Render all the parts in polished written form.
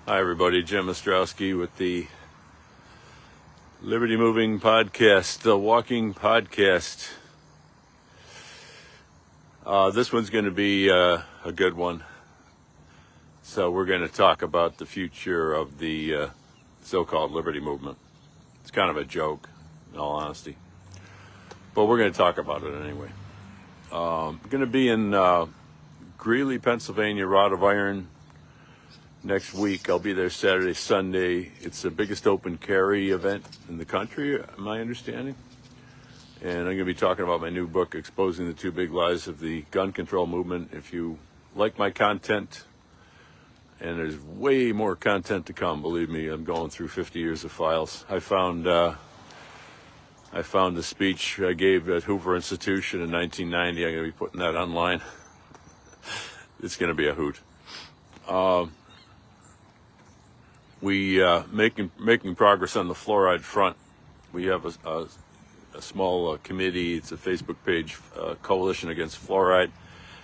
Hi, everybody. Jim Ostrowski with the Liberty Moving Podcast, the Walking Podcast. This one's going to be a good one. So we're going to talk about the future of the so-called Liberty Movement. It's kind of a joke, in all honesty. But we're going to talk about it anyway. I'm going to be in Greeley, Pennsylvania, Rod of Iron, next week. I'll be there Saturday, Sunday. It's the biggest open carry event in the country, my understanding. And I'm going to be talking about my new book, Exposing the Two Big Lies of the Gun Control Movement. If you like my content, and there's way more content to come, believe me, I'm going through 50 years of files. I found the speech I gave at Hoover Institution in 1990. I'm going to be putting that online. It's going to be a hoot. We making progress on the fluoride front. We have a small committee. It's a Facebook page, Coalition Against Fluoride.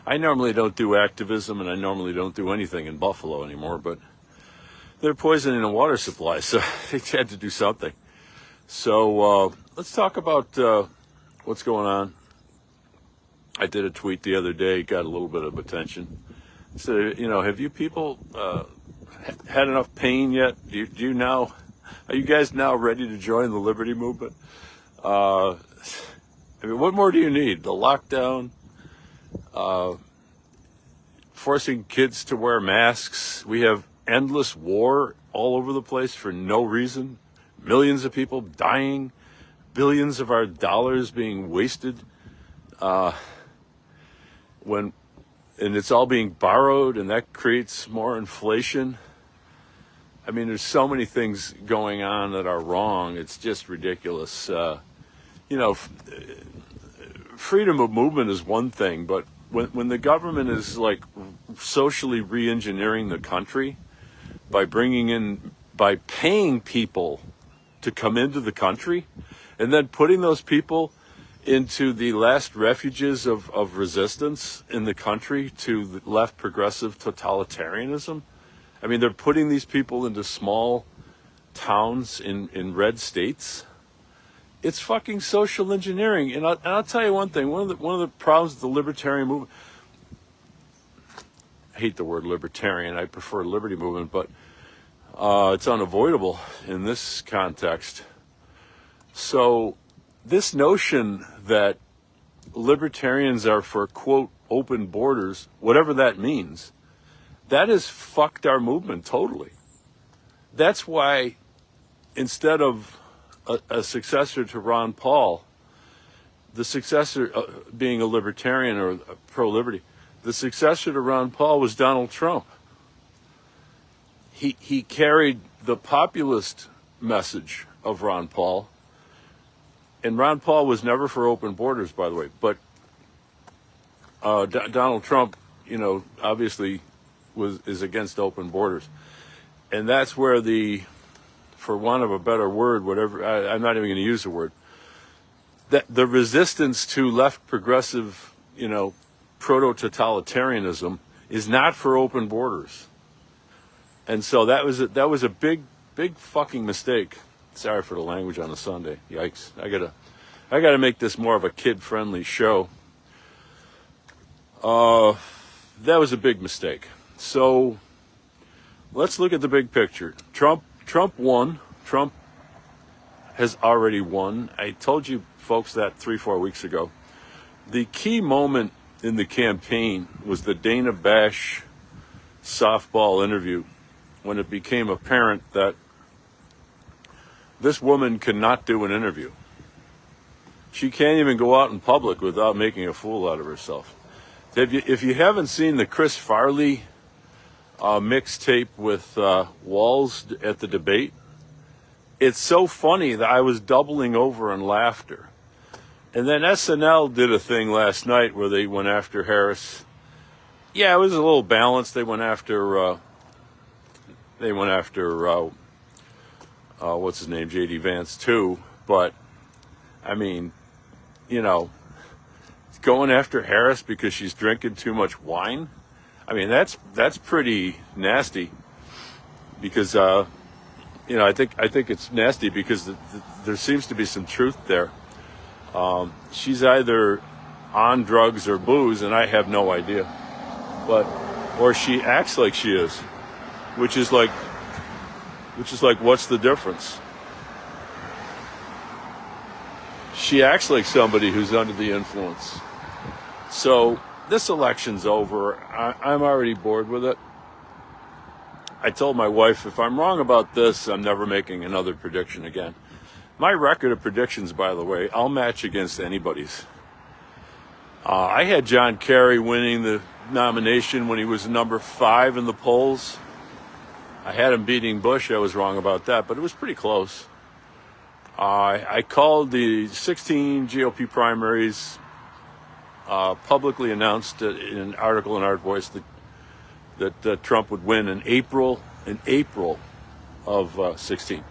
I normally don't do activism, and I normally don't do anything in Buffalo anymore, but they're poisoning the water supply, so they had to do something. So let's talk about what's going on. I did a tweet the other day, got a little bit of attention. So, have you people had enough pain yet? Do you now? Are you guys now ready to join the Liberty Movement? What more do you need? The lockdown, forcing kids to wear masks. We have endless war all over the place for no reason. Millions of people dying, billions of our dollars being wasted. And it's all being borrowed, and that creates more inflation. I mean, there's so many things going on that are wrong. It's just ridiculous. Freedom of movement is one thing, but when the government is like socially re-engineering the country by paying people to come into the country and then putting those people into the last refuges of resistance in the country to the left progressive totalitarianism. I mean, they're putting these people into small towns in red states. It's fucking social engineering. And I'll tell you one thing. One of the problems with the libertarian movement, I hate the word libertarian. I prefer liberty movement, but it's unavoidable in this context. So this notion that libertarians are for, quote, open borders, whatever that means, that has fucked our movement totally. That's why instead of a successor to Ron Paul, the successor being a libertarian or pro-liberty, the successor to Ron Paul was Donald Trump. He carried the populist message of Ron Paul. And Ron Paul was never for open borders, by the way. But Donald Trump, obviously is against open borders. And that's where for want of a better word, whatever, I'm not even going to use the word, that the resistance to left progressive, proto-totalitarianism is not for open borders. And so that was a big fucking mistake. Sorry for the language on a Sunday. Yikes. I gotta make this more of a kid-friendly show. That was a big mistake. So let's look at the big picture. Trump won. Trump has already won. I told you folks that 3-4 weeks ago. The key moment in the campaign was the Dana Bash softball interview, when it became apparent that this woman cannot do an interview. She can't even go out in public without making a fool out of herself. If you haven't seen the Chris Farley mixtape with Walz at the debate, it's so funny that I was doubling over in laughter. And then SNL did a thing last night where they went after Harris. Yeah, it was a little balanced. They went after what's his name, J.D. Vance too. But I mean, going after Harris because she's drinking too much wine. I mean, that's pretty nasty. because I think it's nasty because there seems to be some truth there. She's either on drugs or booze, and I have no idea. Or she acts like she is, which is like, what's the difference? She acts like somebody who's under the influence. So this election's over. I'm already bored with it. I told my wife, if I'm wrong about this, I'm never making another prediction again. My record of predictions, by the way, I'll match against anybody's. I had John Kerry winning the nomination when he was number 5 in the polls. I had him beating Bush. I was wrong about that, but it was pretty close. I called the 16 GOP primaries, publicly announced in an article in Art Voice that Trump would win in April of 16.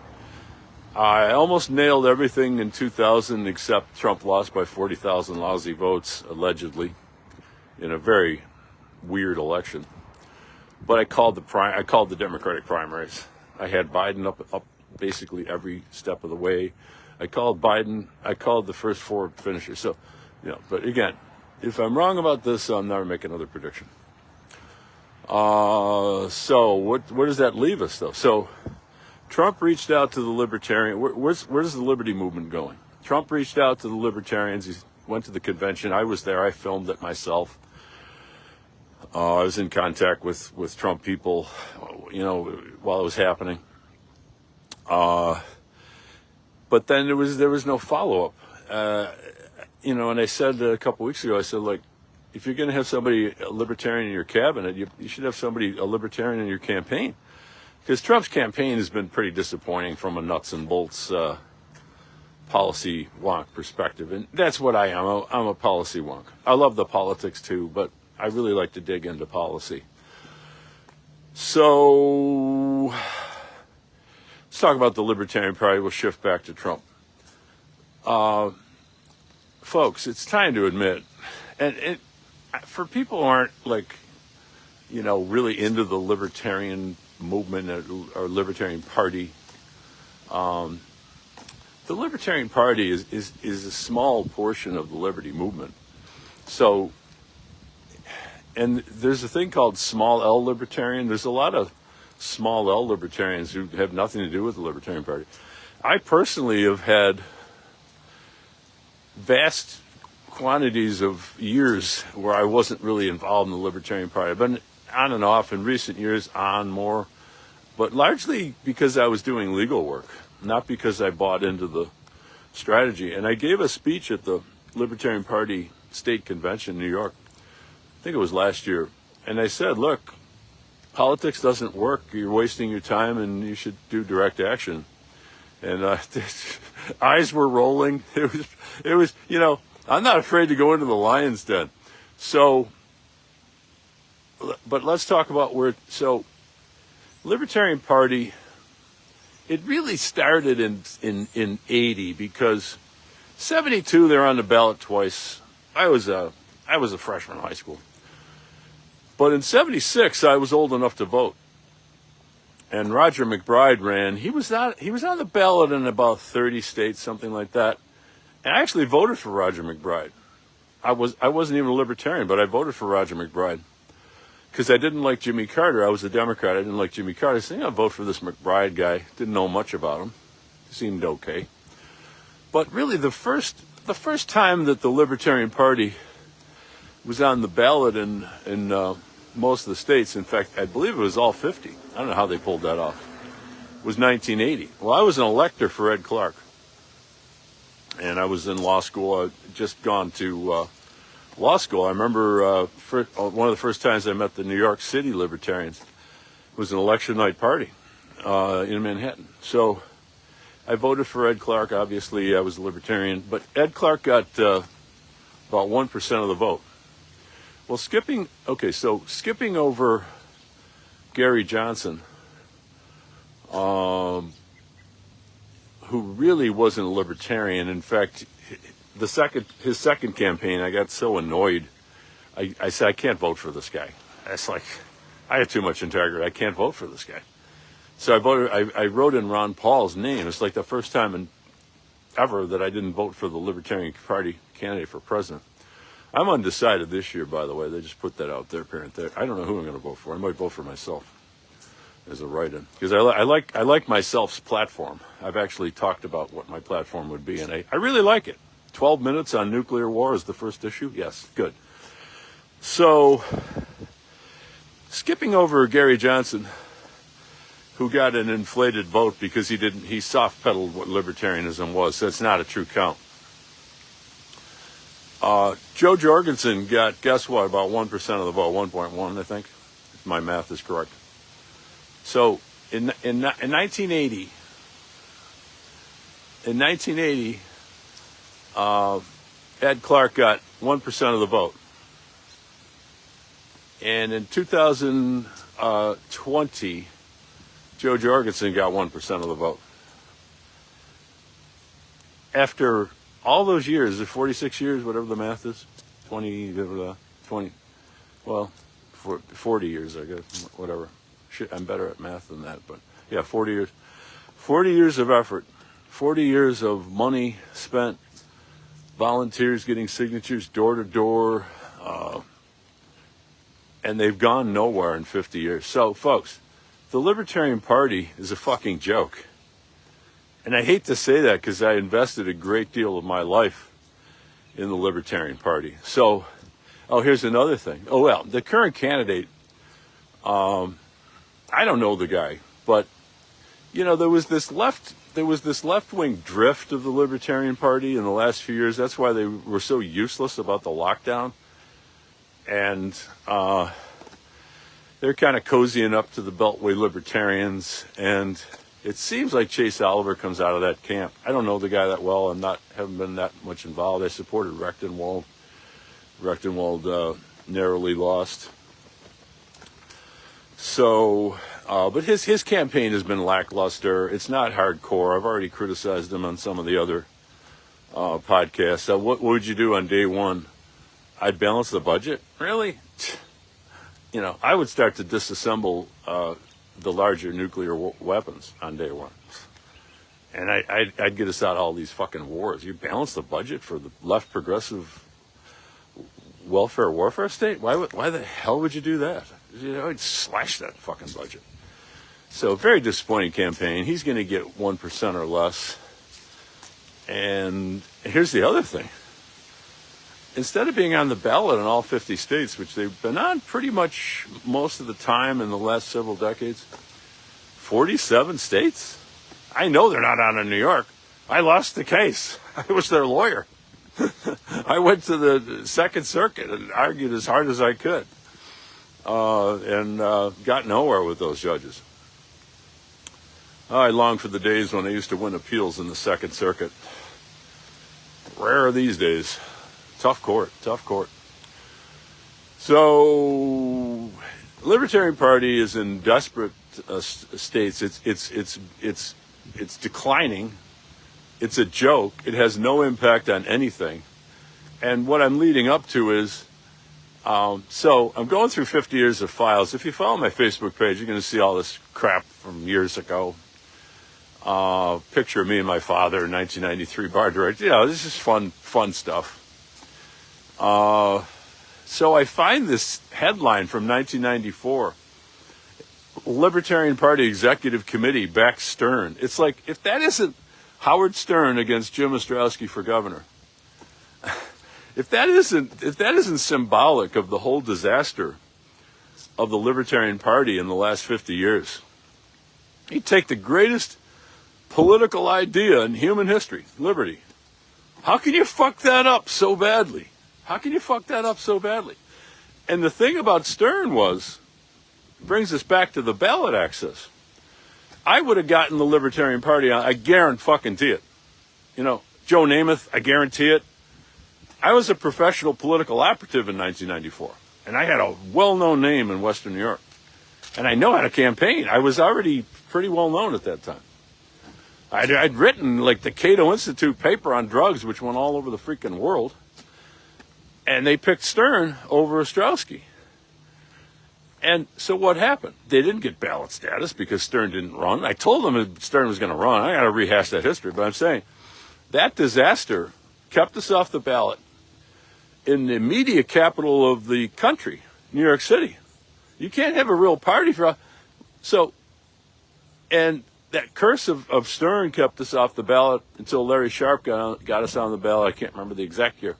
I almost nailed everything in 2000 except Trump lost by 40,000 lousy votes, allegedly, in a very weird election. But I called the Democratic primaries. I had Biden up basically every step of the way. I called Biden. I called the first 4 finishers. So, but again, if I'm wrong about this, I'll never make another prediction. So what does that leave us, though? So Trump reached out to the libertarian. Where's the liberty movement going? Trump reached out to the libertarians. He went to the convention. I was there. I filmed it myself. I was in contact with Trump people, while it was happening. But then there was no follow-up. And I said a couple weeks ago, I said, look, if you're going to have somebody, a libertarian in your cabinet, you should have somebody, a libertarian in your campaign. Because Trump's campaign has been pretty disappointing from a nuts and bolts policy wonk perspective. And that's what I am. I'm a policy wonk. I love the politics too, but I really like to dig into policy. So let's talk about the Libertarian Party. We'll shift back to Trump. Folks, it's time to admit, and for people who aren't really into the libertarian movement or Libertarian Party, the Libertarian Party is a small portion of the liberty movement. So, and there's a thing called small L libertarian. There's a lot of small L libertarians who have nothing to do with the Libertarian Party. I personally have had vast quantities of years where I wasn't really involved in the Libertarian Party. I've been on and off in recent years, on more, but largely because I was doing legal work, not because I bought into the strategy. And I gave a speech at the Libertarian Party State Convention in New York. I think it was last year. And I said, look, politics doesn't work. You're wasting your time and you should do direct action. And eyes were rolling. It was, I'm not afraid to go into the lion's den. So, but let's talk about Libertarian Party, it really started in 80 because 72 they're on the ballot twice. I was a freshman in high school. But in 76 I was old enough to vote. And Roger McBride ran. He was on the ballot in about 30 states, something like that. And I actually voted for Roger McBride. I wasn't even a libertarian, but I voted for Roger McBride. Because I didn't like Jimmy Carter. I was a Democrat. I didn't like Jimmy Carter. I said, I'll vote for this McBride guy. Didn't know much about him. Seemed okay. But really, the first time that the Libertarian Party was on the ballot in most of the states, in fact, I believe it was all 50. I don't know how they pulled that off. It was 1980. Well, I was an elector for Ed Clark. And I was in law school. I'd just gone to law school. I remember one of the first times I met the New York City Libertarians was an election night party in Manhattan. So I voted for Ed Clark. Obviously, I was a libertarian. But Ed Clark got about 1% of the vote. Well, skipping over Gary Johnson, who really wasn't a libertarian. In fact, his second campaign, I got so annoyed. I said, I can't vote for this guy. It's like, I have too much integrity. I can't vote for this guy. So I voted. I wrote in Ron Paul's name. It's like the first time ever that I didn't vote for the Libertarian Party candidate for president. I'm undecided this year, by the way. They just put that out there, I don't know who I'm going to vote for. I might vote for myself as a write-in because I like myself's platform. I've actually talked about what my platform would be, and I really like it. 12 minutes on nuclear war is the first issue. Yes, good. So, skipping over Gary Johnson, who got an inflated vote because he soft-pedaled what libertarianism was. So it's not a true count. Joe Jorgensen got, guess what, about 1% of the vote, 1.1, I think, if my math is correct. So in 1980, Ed Clark got 1% of the vote. And in 2020, Joe Jorgensen got 1% of the vote. After all those years, 46 years, whatever the math is, 40 years, I guess, whatever. Shit, I'm better at math than that, but yeah, 40 years. 40 years of effort, 40 years of money spent, volunteers getting signatures door to door, and they've gone nowhere in 50 years. So, folks, the Libertarian Party is a fucking joke. And I hate to say that because I invested a great deal of my life in the Libertarian Party. So, here's another thing. Oh, well, the current candidate, I don't know the guy, but, there was this left-wing drift of the Libertarian Party in the last few years. That's why they were so useless about the lockdown. And they're kind of cozying up to the Beltway Libertarians, and it seems like Chase Oliver comes out of that camp. I don't know the guy that well. Haven't been that much involved. I supported Rechtenwald. Rechtenwald narrowly lost. So, but his campaign has been lackluster. It's not hardcore. I've already criticized him on some of the other podcasts. So what would you do on day one? I'd balance the budget? Really? I would start to disassemble the larger nuclear weapons on day one. And I'd get us out of all these fucking wars. You balance the budget for the left progressive welfare warfare state? Why the hell would you do that? I'd slash that fucking budget. So, very disappointing campaign. He's going to get 1% or less. And here's the other thing. Instead of being on the ballot in all 50 states, which they've been on pretty much most of the time in the last several decades, 47 states? I know they're not on in New York. I lost the case. I was their lawyer. I went to the Second Circuit and argued as hard as I could, and got nowhere with those judges. I long for the days when I used to win appeals in the Second Circuit. Rare these days. Tough court. So, Libertarian Party is in desperate states. It's declining. It's a joke. It has no impact on anything. And what I'm leading up to is, so I'm going through 50 years of files. If you follow my Facebook page, you're going to see all this crap from years ago. Picture of me and my father in 1993 bar director. This is fun stuff. So I find this headline from 1994. Libertarian Party Executive Committee backs Stern. It's like, if that isn't Howard Stern against Jim Ostrowski for governor, if that isn't symbolic of the whole disaster of the Libertarian Party in the last 50 years, you take the greatest political idea in human history, liberty. How can you fuck that up so badly? And the thing about Stern brings us back to the ballot access. I would have gotten the Libertarian Party on, I guarantee it. Joe Namath, I guarantee it. I was a professional political operative in 1994, and I had a well-known name in Western New York. And I know how to campaign. I was already pretty well-known at that time. I'd written, the Cato Institute paper on drugs, which went all over the freaking world. And they picked Stern over Ostrowski. And so what happened? They didn't get ballot status because Stern didn't run. I told them that Stern was going to run. I got to rehash that history, but I'm saying that disaster kept us off the ballot in the media capital of the country, New York City. You can't have a real party for... So, and that curse of Stern kept us off the ballot until Larry Sharpe got us on the ballot. I can't remember the exact year.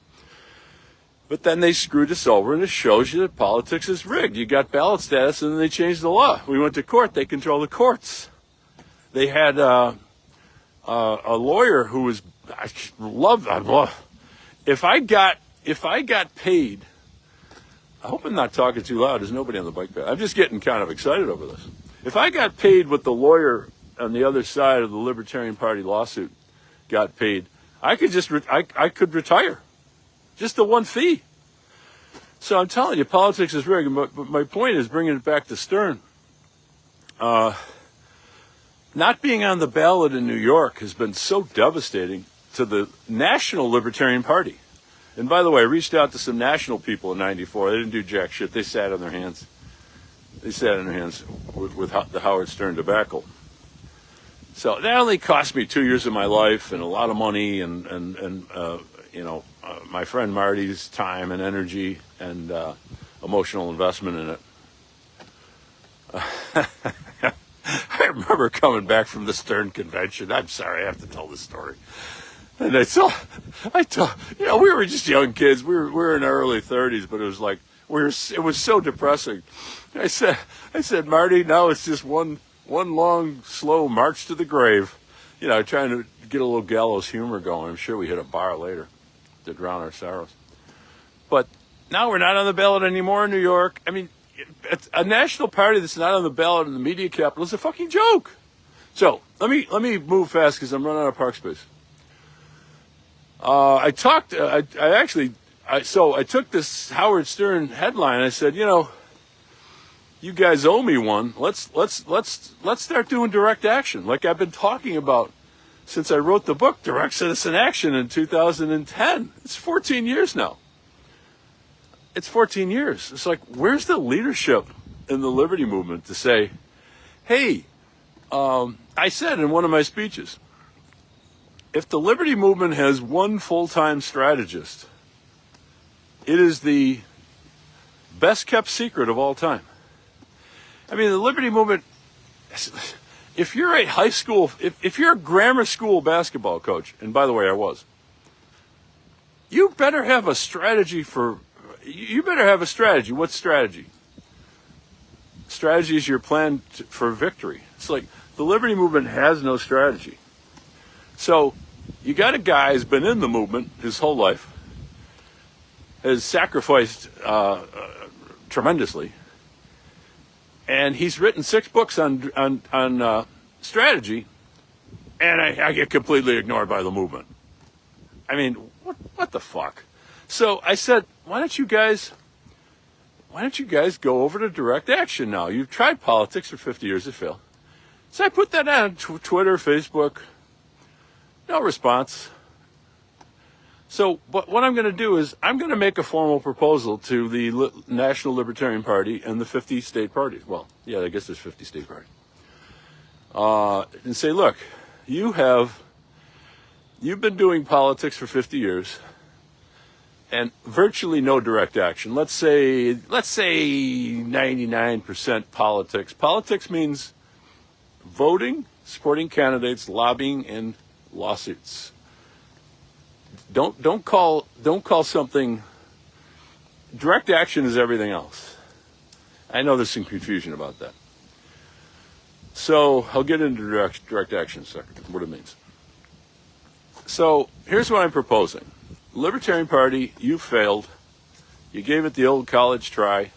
But then they screwed us over, and it shows you that politics is rigged. You got ballot status, and then they changed the law. We went to court. They control the courts. They had a lawyer who was... I love... If I got paid... I hope I'm not talking too loud. There's nobody on the bike path. I'm just getting kind of excited over this. If I got paid what the lawyer on the other side of the Libertarian Party lawsuit got paid, I could retire. Just the one fee. So I'm telling you, politics is rigged. But my point is bringing it back to Stern. Not being on the ballot in New York has been so devastating to the National Libertarian Party. And by the way, I reached out to some national people in '94. They didn't do jack shit. They sat on their hands. They sat on their hands with the Howard Stern debacle. So that only cost me 2 years of my life and a lot of money and my friend Marty's time and energy and emotional investment in it. I remember coming back from the Stern convention. I'm sorry, I have to tell this story. And I told, we were just young kids. We were in our early 30s, but it was like it was so depressing. I said, Marty, now it's just one long, slow march to the grave. Trying to get a little gallows humor going. I'm sure we hit a bar later to drown our sorrows. But now we're not on the ballot anymore in New York. I mean, it's a national party that's not on the ballot in the media capital is a fucking joke. So let me move fast because I'm running out of park space. I took this Howard Stern headline. I said, you guys owe me one. Let's start doing direct action, like I've been talking about since I wrote the book, Direct Citizen Action, in 2010. It's 14 years now. It's 14 years. It's like, where's the leadership in the liberty movement to say, hey, I said in one of my speeches, if the liberty movement has one full-time strategist, it is the best kept secret of all time. I mean, the liberty movement, if you're a high school, if you're a grammar school basketball coach, and by the way, I was, you better have a strategy. What strategy? Strategy is your plan for victory. It's like the liberty movement has no strategy. So you got a guy who's been in the movement his whole life, has sacrificed tremendously, and he's written 6 books on strategy, and I get completely ignored by the movement. I mean, what the fuck? So I said, why don't you guys go over to direct action now? You've tried politics for 50 years, it failed. So I put that on Twitter, Facebook. No response. So what I'm going to do is I'm going to make a formal proposal to the National Libertarian Party and the 50 state parties. Well, yeah, I guess there's 50 state parties. And say, look, you've been doing politics for 50 years and virtually no direct action. Let's say 99% politics. Politics means voting, supporting candidates, lobbying, and lawsuits. Don't call something. Direct action is everything else. I know there's some confusion about that. So I'll get into direct action in a second, what it means. So here's what I'm proposing. Libertarian Party, you failed. You gave it the old college try.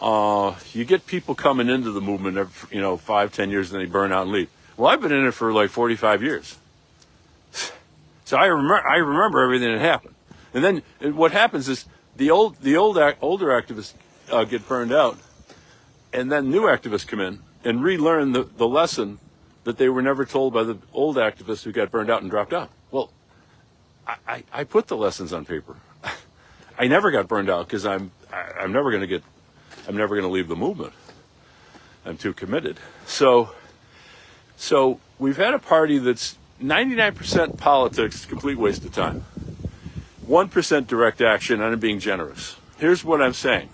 You get people coming into the movement, 5-10 years, and they burn out and leave. Well, I've been in it for like 45 years. So I remember everything that happened. And then what happens is the older activists get burned out, and then new activists come in and relearn the lesson that they were never told by the old activists who got burned out and dropped out. Well, I put the lessons on paper. I never got burned out because I'm never going to get I'm never going to leave the movement. I'm too committed. So we've had a party that's 99% politics, complete waste of time. 1% direct action, and I'm being generous. Here's what I'm saying.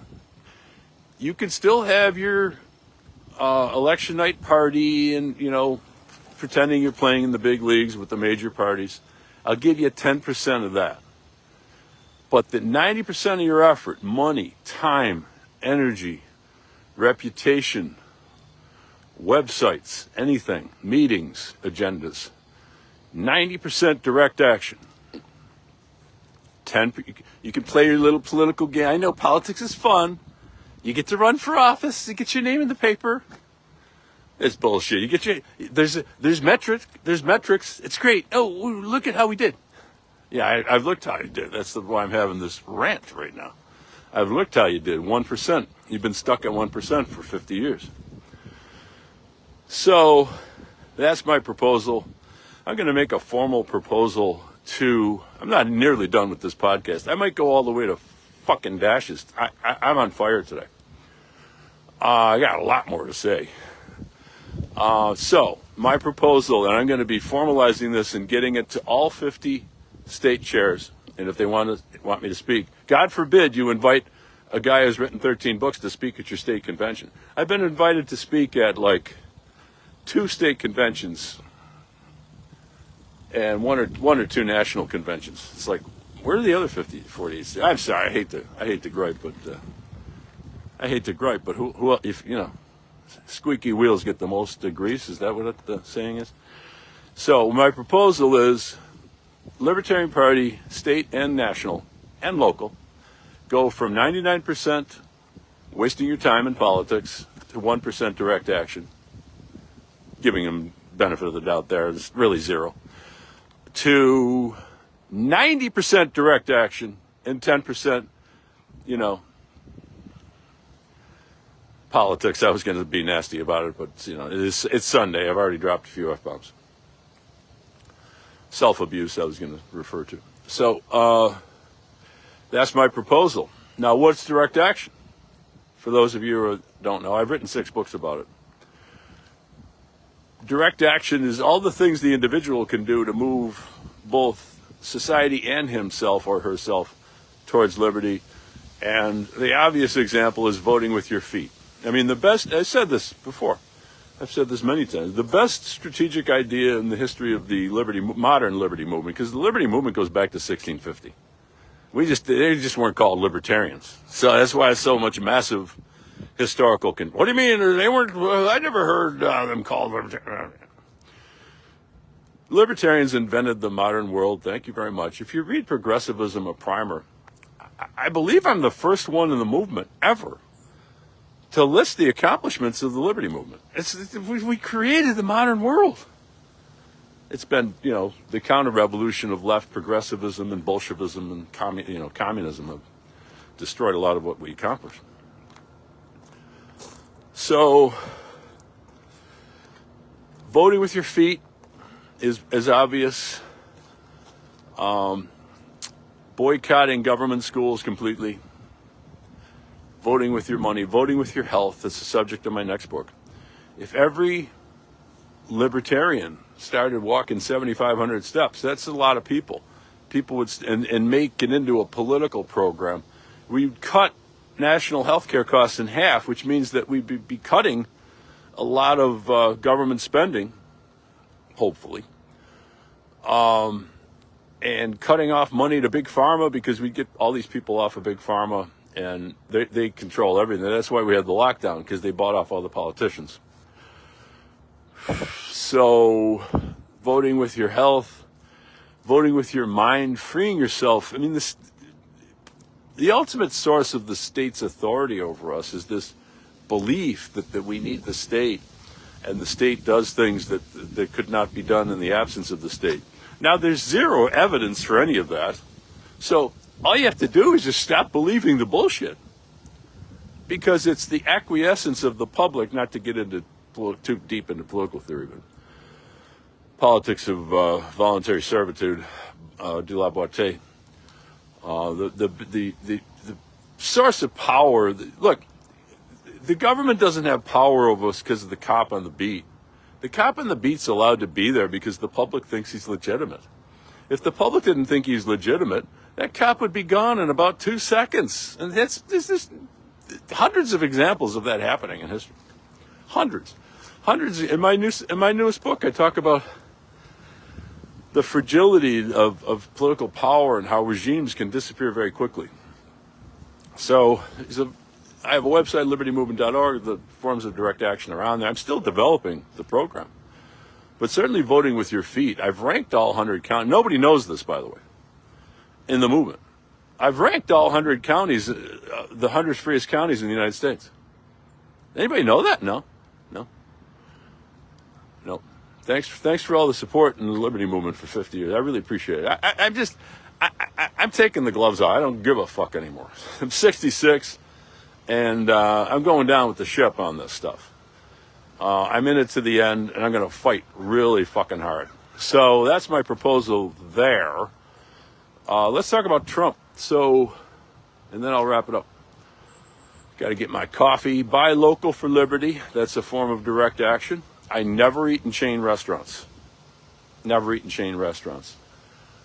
You can still have your election night party and, pretending you're playing in the big leagues with the major parties. I'll give you 10% of that. But the 90% of your effort, money, time, energy, reputation, websites, anything, meetings, agendas, 90% direct action. 10, you can play your little political game. I know politics is fun. You get to run for office. You get your name in the paper. It's bullshit. You get there's metrics. It's great. Oh, look at how we did. Yeah, I've looked how you did. That's why I'm having this rant right now. I've looked how you did. 1%. You've been stuck at 1% for 50 years. So that's my proposal. I'm going to make a formal proposal I'm not nearly done with this podcast. I might go all the way to fucking dashes. I'm on fire today. I got a lot more to say. So my proposal, and I'm going to be formalizing this and getting it to all 50 state chairs. And if they want me to speak, God forbid you invite a guy who's written 13 books to speak at your state convention. I've been invited to speak at like 2 state conventions and one or two national conventions. It's like, where are the other 50, 48? I'm sorry, I hate to gripe, but who if squeaky wheels get the most grease? Is that what the saying is? So my proposal is Libertarian Party, state and national and local, go from 99% wasting your time in politics to 1% direct action, giving them benefit of the doubt there. It's really zero. To 90% direct action and 10%, politics. I was going to be nasty about it, but it's Sunday. I've already dropped a few F-bombs. Self-abuse I was going to refer to. So that's my proposal. Now, what's direct action? For those of you who don't know, I've written 6 books about it. Direct action is all the things the individual can do to move both society and himself or herself towards liberty. And the obvious example is voting with your feet. I mean, I said this before. I've said this many times. The best strategic idea in the history of the modern liberty movement, because the liberty movement goes back to 1650. They just weren't called libertarians. So that's why it's so much massive historical. What do you mean? They weren't. I never heard them called libertarians. Libertarians invented the modern world. Thank you very much. If you read Progressivism, a primer, I believe I'm the first one in the movement ever to list the accomplishments of the liberty movement. We created the modern world. It's been, the counter-revolution of left progressivism and Bolshevism and communism have destroyed a lot of what we accomplished. So, voting with your feet is obvious. Boycotting government schools completely. Voting with your money, voting with your health. That's the subject of my next book. If every libertarian started walking 7,500 steps, that's a lot of people. People would, and make it into a political program. We'd cut national health care costs in half, which means that we'd be cutting a lot of government spending, hopefully, and cutting off money to Big Pharma, because we get all these people off of Big Pharma, and they control everything. That's why we had the lockdown, because they bought off all the politicians. So, voting with your health, voting with your mind, freeing yourself. I mean, the ultimate source of the state's authority over us is this belief that we need the state, and the state does things that could not be done in the absence of the state. Now, there's zero evidence for any of that. So all you have to do is just stop believing the bullshit, because it's the acquiescence of the public, not to get into too deep into political theory, but politics of voluntary servitude, de la Boite. The source of power. Look, the government doesn't have power over us because of the cop on the beat. The cop on the beat's allowed to be there because the public thinks he's legitimate. If the public didn't think he's legitimate, that cop would be gone in about 2 seconds. And there's hundreds of examples of that happening in history. Hundreds. In my newest book, I talk about the fragility of political power and how regimes can disappear very quickly. So I have a website, libertymovement.org, the forms of direct action are on there. I'm still developing the program. But certainly voting with your feet. I've ranked all 100 counties. Nobody knows this, by the way, in the movement. I've ranked all 100 counties, the 100 freest counties in the United States. Anybody know that? No. Thanks for all the support in the Liberty Movement for 50 years. I really appreciate it. I'm taking the gloves off. I don't give a fuck anymore. I'm 66, and I'm going down with the ship on this stuff. I'm in it to the end, and I'm going to fight really fucking hard. So that's my proposal there. Let's talk about Trump. And then I'll wrap it up. Got to get my coffee. Buy local for liberty. That's a form of direct action. I never eat in chain restaurants. Never eat in chain restaurants.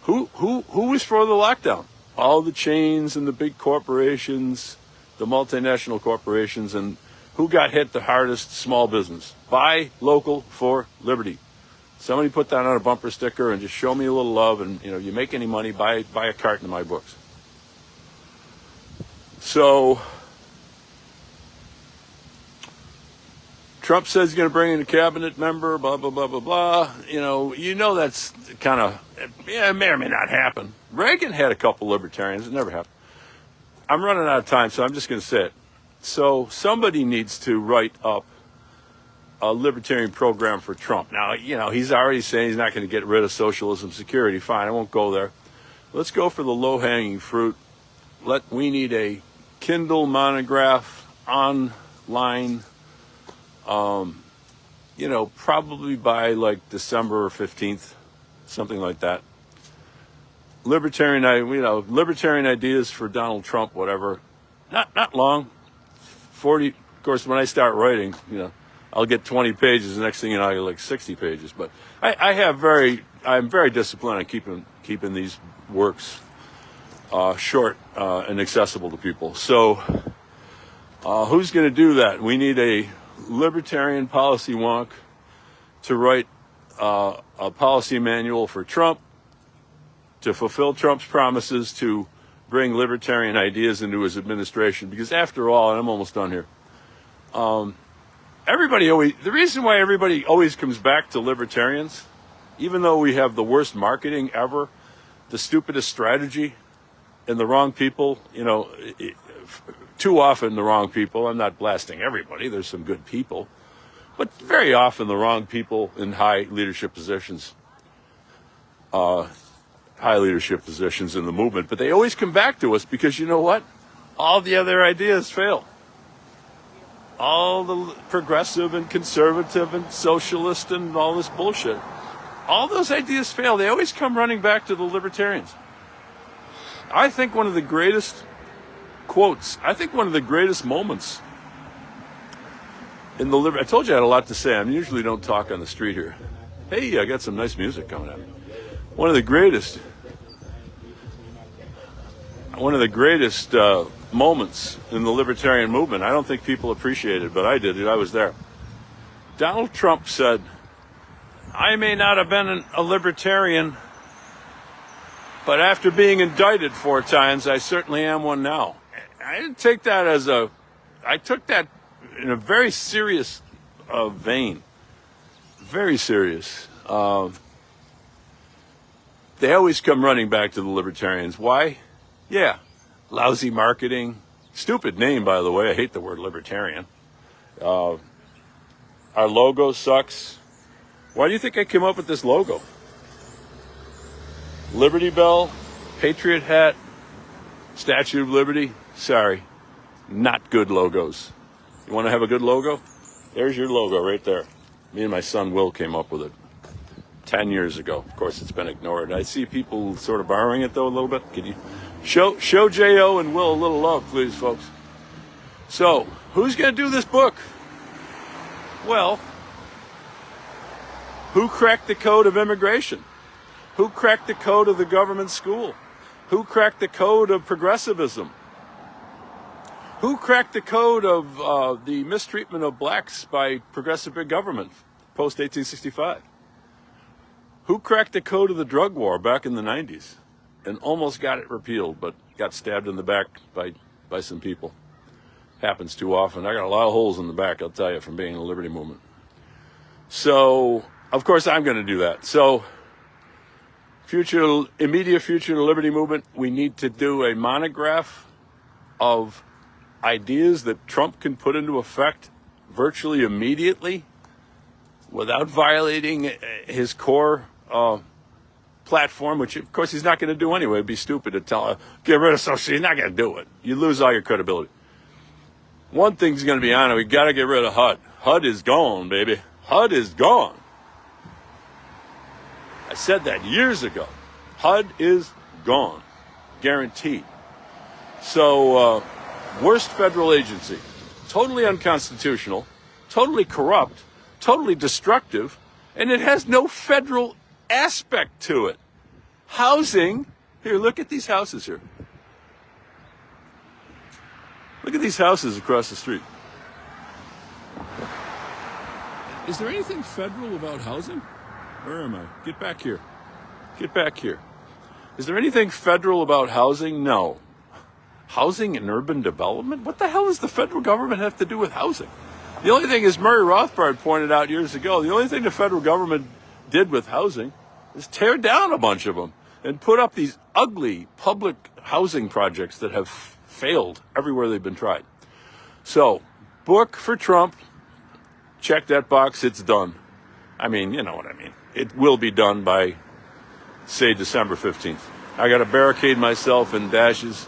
Who was for the lockdown? All the chains and the big corporations, the multinational corporations, and who got hit the hardest? Small business. Buy local for liberty. Somebody put that on a bumper sticker and just show me a little love, and you make any money, buy a carton of my books. So Trump says he's going to bring in a cabinet member, blah, blah, blah, blah, blah. That's kind of, it may or may not happen. Reagan had a couple libertarians. It never happened. I'm running out of time, so I'm just going to say it. So somebody needs to write up a libertarian program for Trump. Now, he's already saying he's not going to get rid of socialism security. Fine, I won't go there. Let's go for the low-hanging fruit. We need a Kindle monograph online, probably by like December 15th, something like that. Libertarian ideas for Donald Trump, whatever. Not long. 40, of course, when I start writing, I'll get 20 pages. The next thing you know, I get like 60 pages. But I'm very disciplined on keeping these works short and accessible to people. So who's going to do that? We need a libertarian policy wonk to write a policy manual for Trump to fulfill Trump's promises to bring libertarian ideas into his administration. Because after all, and I'm almost done here, the reason why everybody always comes back to libertarians, even though we have the worst marketing ever, the stupidest strategy, and the wrong people, too often the wrong people. I'm not blasting everybody. There's some good people. But very often the wrong people in high leadership positions in the movement. But they always come back to us because you know what? All the other ideas fail. All the progressive and conservative and socialist and all this bullshit. All those ideas fail. They always come running back to the libertarians. I think one of the greatest moments in the I told you I had a lot to say. I usually don't talk on the street here. Hey, I got some nice music coming up. One of the greatest moments in the libertarian movement. I don't think people appreciate it, but I did it. I was there. Donald Trump said, "I may not have been a libertarian, but after being indicted 4 times, I certainly am one now." I didn't take that I took that in a very serious vein. Very serious. They always come running back to the libertarians. Why? Yeah. Lousy marketing. Stupid name, by the way. I hate the word libertarian. Our logo sucks. Why do you think I came up with this logo? Liberty Bell, Patriot Hat, Statue of Liberty. Sorry, not good logos. You want to have a good logo? There's your logo right there. Me and my son Will came up with it 10 years ago. Of course, it's been ignored. I see people sort of borrowing it, though, a little bit. Can you show J.O. and Will a little love, please, folks? So, who's going to do this book? Well, who cracked the code of immigration? Who cracked the code of the government school? Who cracked the code of progressivism? Who cracked the code of the mistreatment of blacks by progressive big government post-1865? Who cracked the code of the drug war back in the 90s and almost got it repealed, but got stabbed in the back by some people? Happens too often. I got a lot of holes in the back, I'll tell you, from being in the Liberty Movement. So, of course, I'm going to do that. So, immediate future of the Liberty Movement, we need to do a monograph of ideas that Trump can put into effect virtually immediately without violating his core platform, which of course he's not going to do anyway. It'd be stupid to tell get rid of social. He's not going to do it. You lose all your credibility. One thing's going to be on it. We got to get rid of HUD. HUD is gone, baby. HUD is gone. I said that years ago. HUD is gone. Guaranteed. So, worst federal agency. Totally unconstitutional. Totally corrupt. Totally destructive. And it has no federal aspect to it. Housing. Here, look at these houses here. Look at these houses across the street. Is there anything federal about housing? Where am I? Get back here. Get back here. Is there anything federal about housing? No. Housing and urban development? What the hell does the federal government have to do with housing? The only thing, as Murray Rothbard pointed out years ago, the only thing the federal government did with housing is tear down a bunch of them and put up these ugly public housing projects that have failed everywhere they've been tried. So, book for Trump. Check that box. It's done. I mean, you know what I mean. It will be done by, say, December 15th. I got to barricade myself in dashes,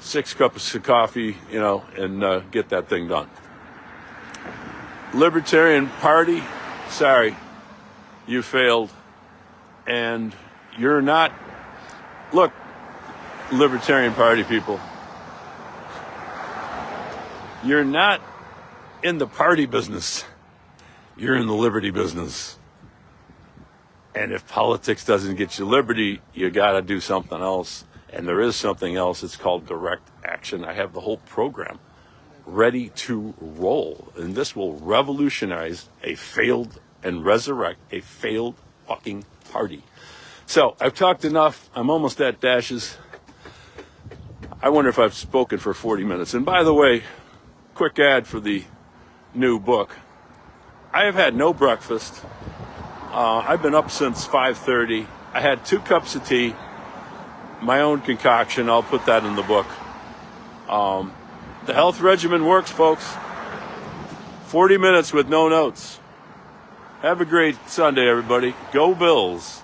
6 cups of coffee, and get that thing done. Libertarian Party, sorry, you failed. And you're not, look, Libertarian Party people, you're not in the party business. You're in the liberty business. And if politics doesn't get you liberty, you got to do something else. And there is something else. It's called direct action. I have the whole program ready to roll. And this will revolutionize and resurrect a failed fucking party. So I've talked enough. I'm almost at dashes. I wonder if I've spoken for 40 minutes. And by the way, quick ad for the new book. I have had no breakfast. I've been up since 5:30. I had 2 cups of tea, my own concoction. I'll put that in the book. The health regimen works, folks. 40 minutes with no notes. Have a great Sunday, everybody. Go Bills.